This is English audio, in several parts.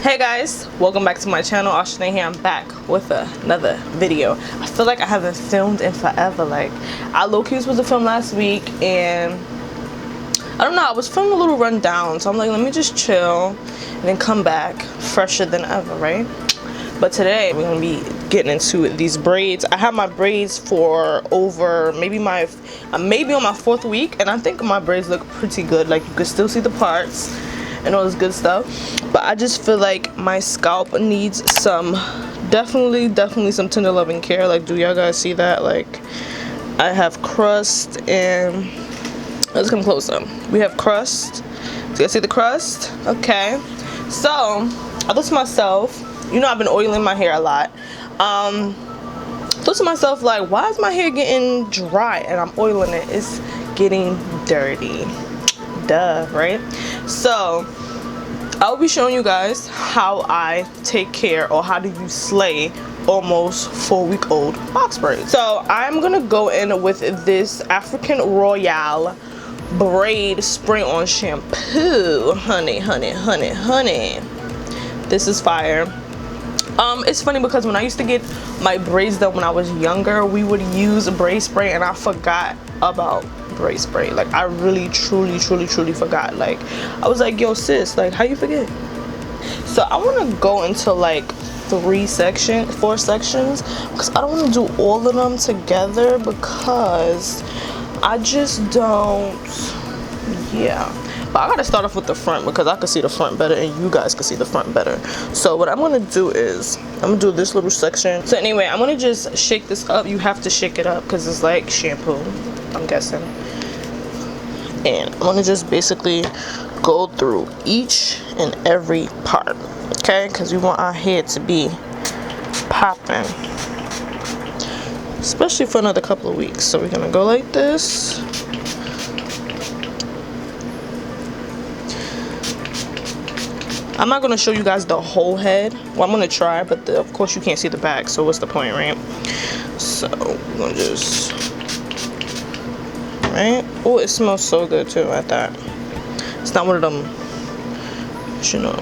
Hey guys, welcome back to my channel. Ashna here. I'm back with another video. I feel like I haven't filmed in forever. Like, I low-key was supposed to film last week and I don't know, I was feeling a little run down, so I'm like, let me just chill and then come back fresher than ever, right? But today we're gonna be getting into these braids. I have my braids for over maybe on my 4th week, and I think my braids look pretty good. Like, you can still see the parts and all this good stuff, but I just feel like my scalp needs some definitely some tender loving care. Like, do y'all guys see that? Like, I have crust, and let's come closer. We have crust. Do you guys see the crust? Okay, so I thought to myself, you know, I've been oiling my hair a lot. Thought to myself, like, why is my hair getting dry and I'm oiling it? It's getting dirty. Duh, right? So I'll be showing you guys how I take care, or how do you slay almost 4-week-old box braids. So I'm gonna go in with this African Royale braid spray on shampoo. Honey. This is fire. It's funny because when I used to get my braids done when I was younger, we would use braid spray, and I forgot about braid spray. Like, I really truly forgot. Like, I was like, yo sis, like, how you forget? So I want to go into like 4 sections, because I don't want to do all of them together, because I just don't, yeah. But I gotta start off with the front because I can see the front better and you guys can see the front better. So what I'm gonna do is I'm gonna do this little section. So anyway, I'm gonna just shake this up. You have to shake it up because it's like shampoo, I'm guessing. And I'm gonna just basically go through each and every part, okay? Because we want our hair to be popping, especially for another couple of weeks. So we're gonna go like this. I'm not gonna show you guys the whole head. Well, I'm gonna try, but of course you can't see the back, so what's the point, right? So we're gonna just, right? Oh, it smells so good too at that. It's not one of them, you know.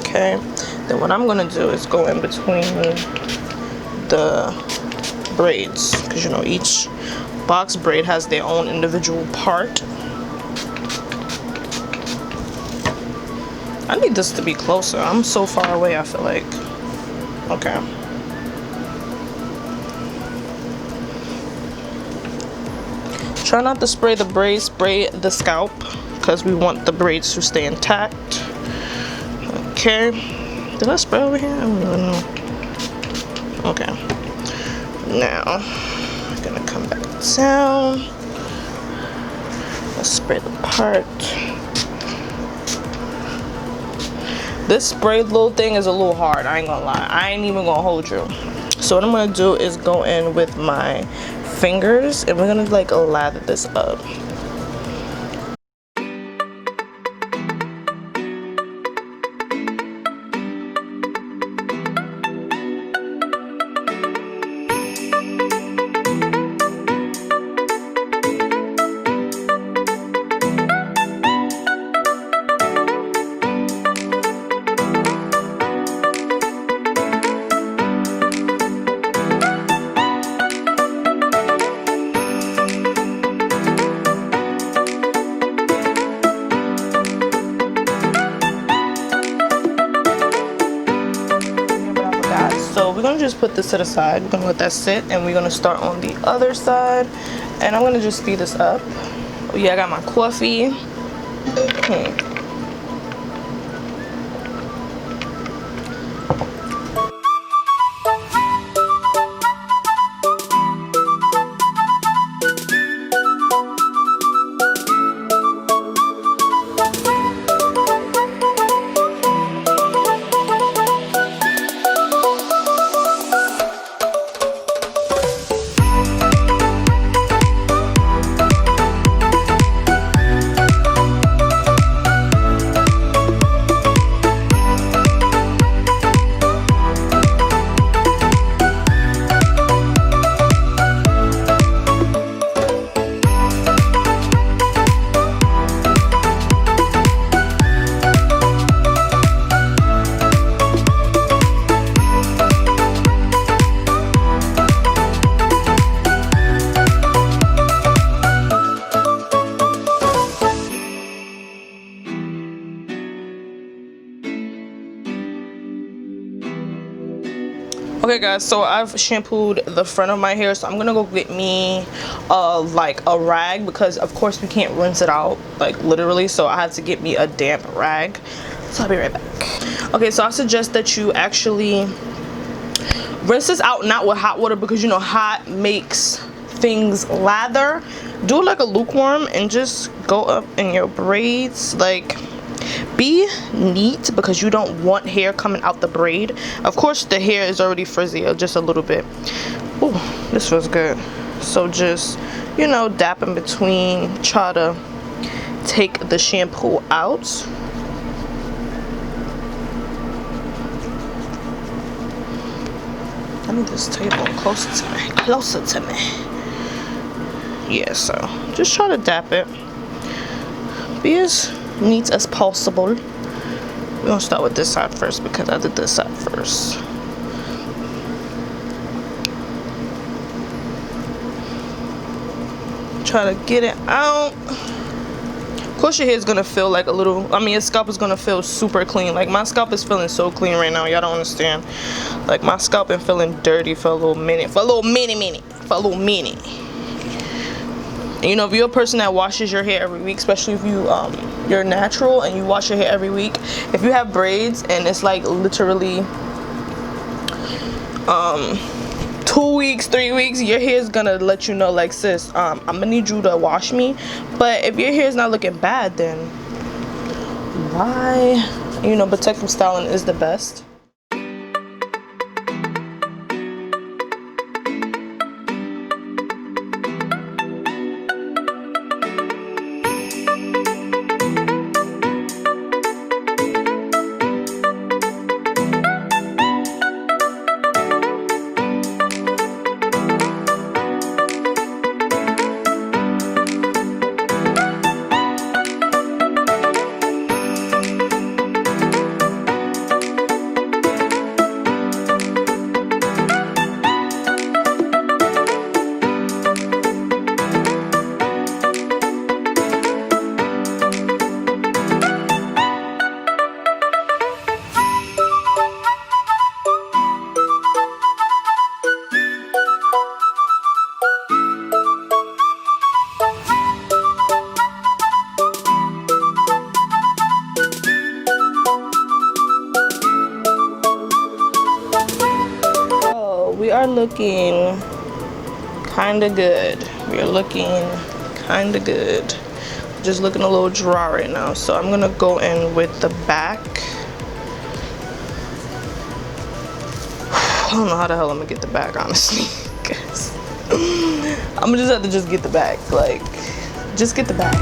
Okay, then what I'm gonna do is go in between the braids, because you know each box braid has their own individual part. I need this to be closer. I'm so far away, I feel like. Okay. Try not to spray the braids, spray the scalp, because we want the braids to stay intact. Okay. Did I spray over here? I don't even know. Okay. Now, I'm gonna come back down. Let's spray the part. This braid little thing is a little hard, I ain't gonna lie. I ain't even gonna hold you. So what I'm gonna do is go in with my fingers and we're gonna like lather this up. So we're gonna just put this to the side. We're gonna let that sit, and we're gonna start on the other side. And I'm gonna just speed this up. Oh yeah, I got my coffee. Okay guys, so I've shampooed the front of my hair, so I'm gonna go get me like a rag, because of course we can't rinse it out, like literally, so I have to get me a damp rag. So I'll be right back. Okay, so I suggest that you actually rinse this out, not with hot water, because you know hot makes things lather. Do it like a lukewarm and just go up in your braids. Like, be neat, because you don't want hair coming out the braid. Of course the hair is already frizzy, just a little bit. Ooh, this feels good. So just, you know, dap in between, try to take the shampoo out. I need this table closer to me, closer to me. Yeah, so just try to dap it. Be as neat as possible. We're gonna start with this side first, because I did this side first. Try to get it out. Of course your hair is gonna feel like a little, I mean your scalp is gonna feel super clean. Like my scalp is feeling so clean right now, y'all don't understand. Like my scalp been feeling dirty for a little minute, for a little minute. You know, if you're a person that washes your hair every week, especially if you're natural and you wash your hair every week, if you have braids and it's like literally 2 weeks, 3 weeks, your hair is gonna let you know, like, sis, I'm gonna need you to wash me. But if your hair is not looking bad, then why? You know, protective styling is the best. We are looking kind of good. We are looking kind of good. Just looking a little dry right now, so I'm gonna go in with the back. I don't know how the hell I'm gonna get the back, honestly, guys. I'm gonna just have to just get the back, like, just get the back.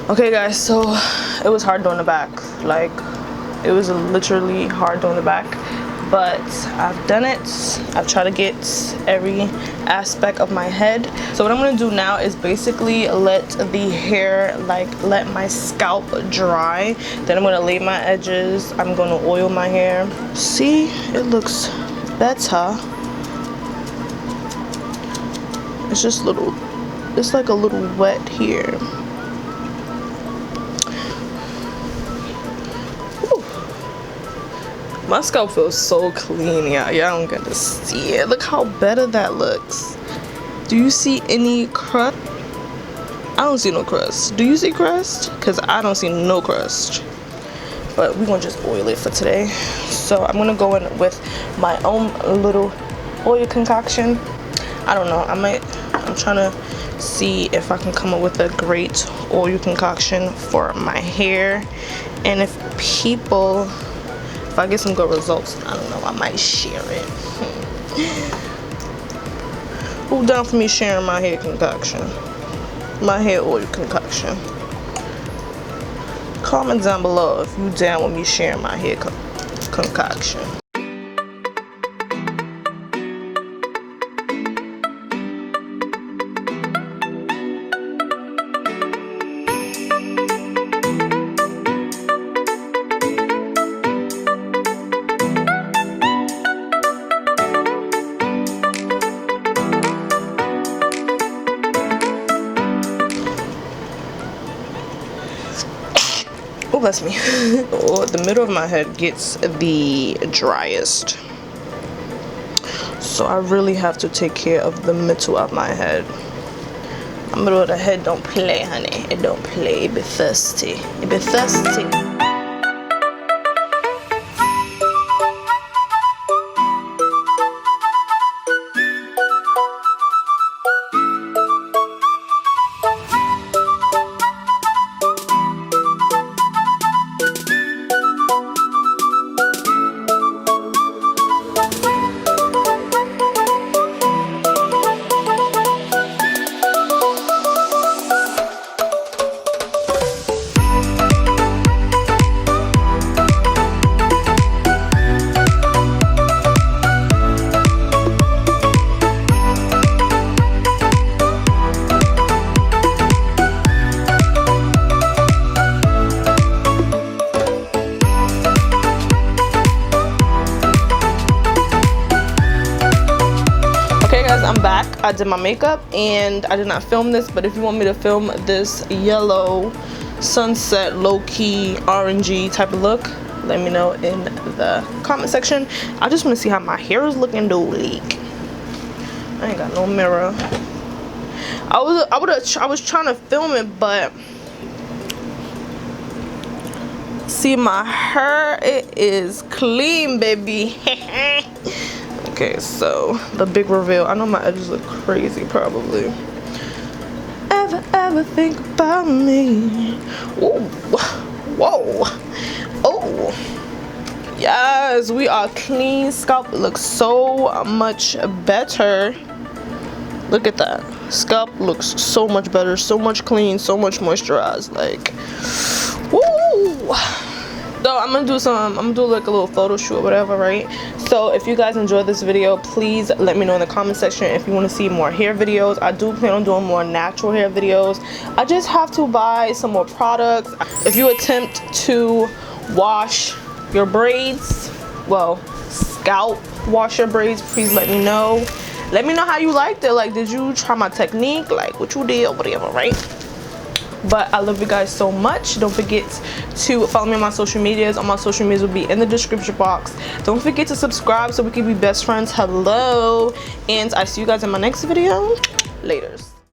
Okay guys, so it was hard doing the back. Like, it was literally hard doing the back, but I've done it. I've tried to get every aspect of my head. So what I'm gonna do now is basically let the hair, like, let my scalp dry. Then I'm gonna lay my edges. I'm gonna oil my hair. See, it looks better. It's just little, it's like a little wet here. My scalp feels so clean, y'all. Y'all don't get to see it. Look how better that looks. Do you see any crust? I don't see no crust. Do you see crust? Because I don't see no crust. But we're going to just oil it for today. So I'm going to go in with my own little oil concoction. I don't know. I'm trying to see if I can come up with a great oil concoction for my hair. And if I get some good results, I don't know, I might share it. Who down for me sharing my hair concoction? My hair oil concoction. Comment down below if you down with me sharing my hair concoction. Oh, bless me. Oh, the middle of my head gets the driest. So I really have to take care of the middle of my head. The middle of the head don't play, honey. It don't play. It be thirsty. It be thirsty. I'm back. I did my makeup and I did not film this, but if you want me to film this yellow sunset low-key orangey type of look, let me know in the comment section. I just want to see how my hair is looking though. Leak. I ain't got no mirror. I was trying to film it, but see my hair, it is clean, baby. Okay, so the big reveal. I know my edges look crazy probably. Ever think about me? Ooh. Whoa. Oh. Yes, we are clean. Scalp looks so much better. Look at that. Scalp looks so much better, so much clean, so much moisturized. Like, woo. So I'm gonna do like a little photo shoot or whatever, right? So if you guys enjoyed this video, please let me know in the comment section if you want to see more hair videos. I do plan on doing more natural hair videos. I just have to buy some more products. If you attempt to wash your braids, well, scalp wash your braids, please let me know. Let me know how you liked it. Like, did you try my technique? Like, what you did or whatever, right? But I love you guys so much. Don't forget to follow me on my social medias. All my social medias will be in the description box. Don't forget to subscribe so we can be best friends. Hello. And I see you guys in my next video. Laters.